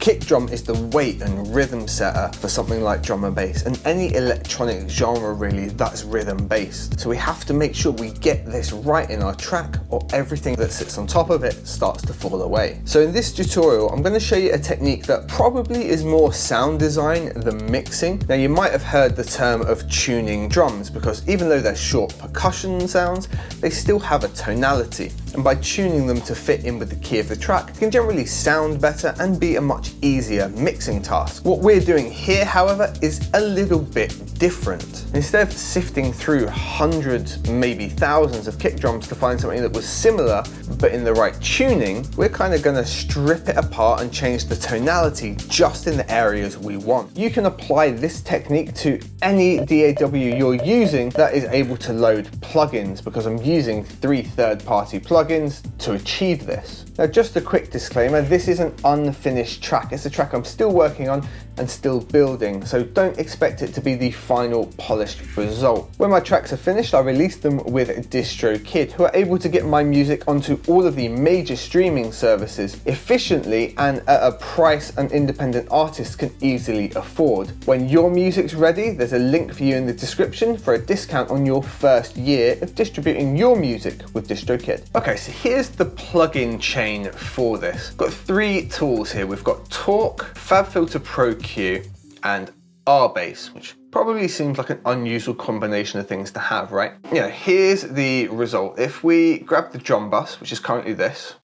kick drum is the weight and rhythm setter for something like drum and bass, and any electronic genre really that's rhythm based. So we have to make sure we get this right in our track, or everything that sits on top of it starts to fall away. So in this tutorial, I'm going to show you a technique that probably is more sound design than mixing. Now you might have heard the term of tuning drums, because even though they're short percussion sounds, they still have a tonality. And by tuning them to fit in with the key of the track, it can generally sound better and be a much easier mixing task. What we're doing here, however, is a little bit different. Instead of sifting through hundreds, maybe thousands of kick drums to find something that was similar but in the right tuning, we're kind of going to strip it apart and change the tonality just in the areas we want. You can apply this technique to any DAW you're using that is able to load plugins, because I'm using 3 third-party plugins to achieve this. Now, just a quick disclaimer, this is an unfinished track. It's a track I'm still working on and still building, so don't expect it to be the final polished result. When my tracks are finished, I release them with DistroKid, who are able to get my music onto all of the major streaming services efficiently and at a price an independent artists can easily afford. When your music's ready, there's a link for you in the description for a discount on your first year of distributing your music with DistroKid. Okay, so here's the plugin chain for this. We've got 3 tools here. We've got Talk, Fab Filter Pro Q, and R-Bass, which probably seems like an unusual combination of things to have, right? Yeah, here's the result. If we grab the drum bus, which is currently this,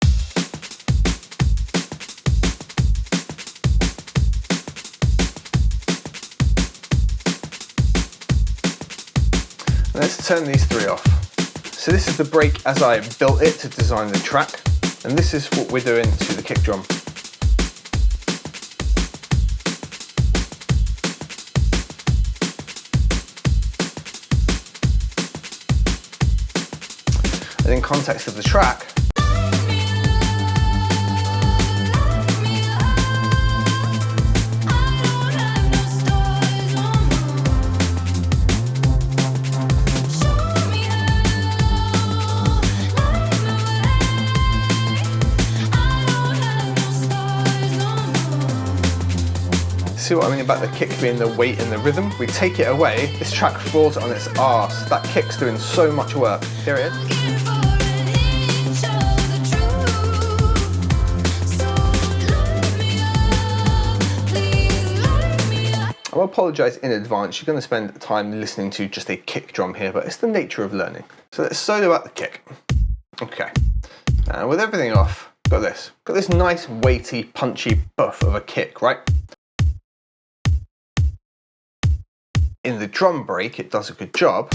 let's turn these 3 off. So this is the break as I built it to design the track, and this is what we're doing to the kick drum. And in context of the track, see what I mean about the kick being the weight and the rhythm? We take it away, this track falls on its arse. That kick's doing so much work. Here it is. I apologise in advance, you're going to spend time listening to just a kick drum here, but it's the nature of learning. So let's solo out the kick. Okay, and with everything off, got this nice weighty, punchy buff of a kick, right? In the drum break, it does a good job.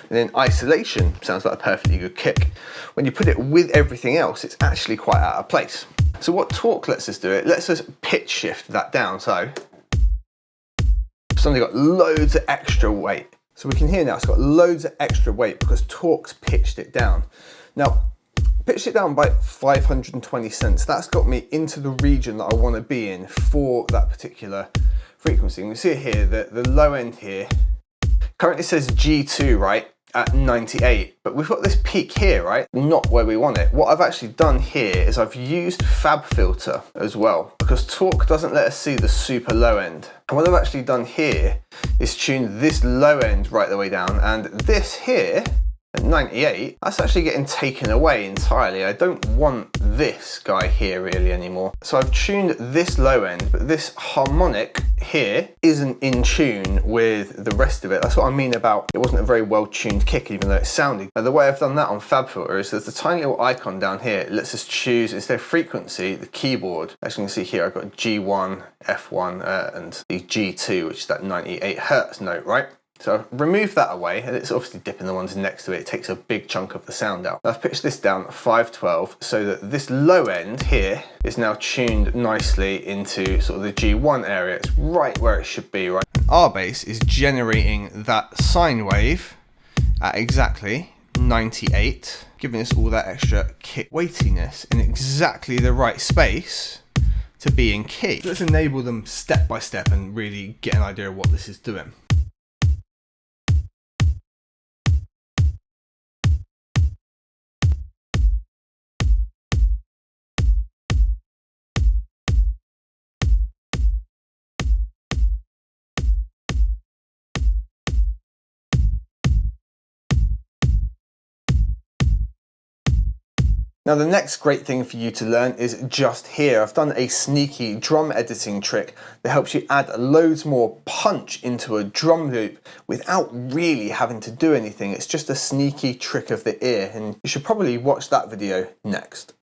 And in isolation, sounds like a perfectly good kick. When you put it with everything else, it's actually quite out of place. So what Torque lets us do, it lets us pitch shift that down. So suddenly got loads of extra weight. So we can hear now it's got loads of extra weight because Torque's pitched it down. Now, pitched it down by 520 cents. That's got me into the region that I want to be in for that particular frequency. And we see here that the low end here currently says G2, right, at 98, but we've got this peak here, right, not where we want it. What I've actually done here is I've used Fab Filter as well, because Torque doesn't let us see the super low end. And what I've actually done here is tuned this low end right the way down, and this here at 98, that's actually getting taken away entirely. I don't want this guy here really anymore. So I've tuned this low end, but this harmonic here isn't in tune with the rest of it. That's what I mean about it wasn't a very well tuned kick, even though it sounded. Now, the way I've done that on Fab Filter is there's a tiny little icon down here. It lets us choose, instead of frequency, the keyboard. As you can see here, I've got G1, F1, and the G2, which is that 98 Hertz note, right? So I've removed that away, and it's obviously dipping the ones next to it. It takes a big chunk of the sound out. I've pitched this down at 512 so that this low end here is now tuned nicely into sort of the G1 area. It's right where it should be, right? R-Bass is generating that sine wave at exactly 98, giving us all that extra kick weightiness in exactly the right space to be in key. So let's enable them step by step and really get an idea of what this is doing. Now the next great thing for you to learn is just here. I've done a sneaky drum editing trick that helps you add loads more punch into a drum loop without really having to do anything. It's just a sneaky trick of the ear, and you should probably watch that video next.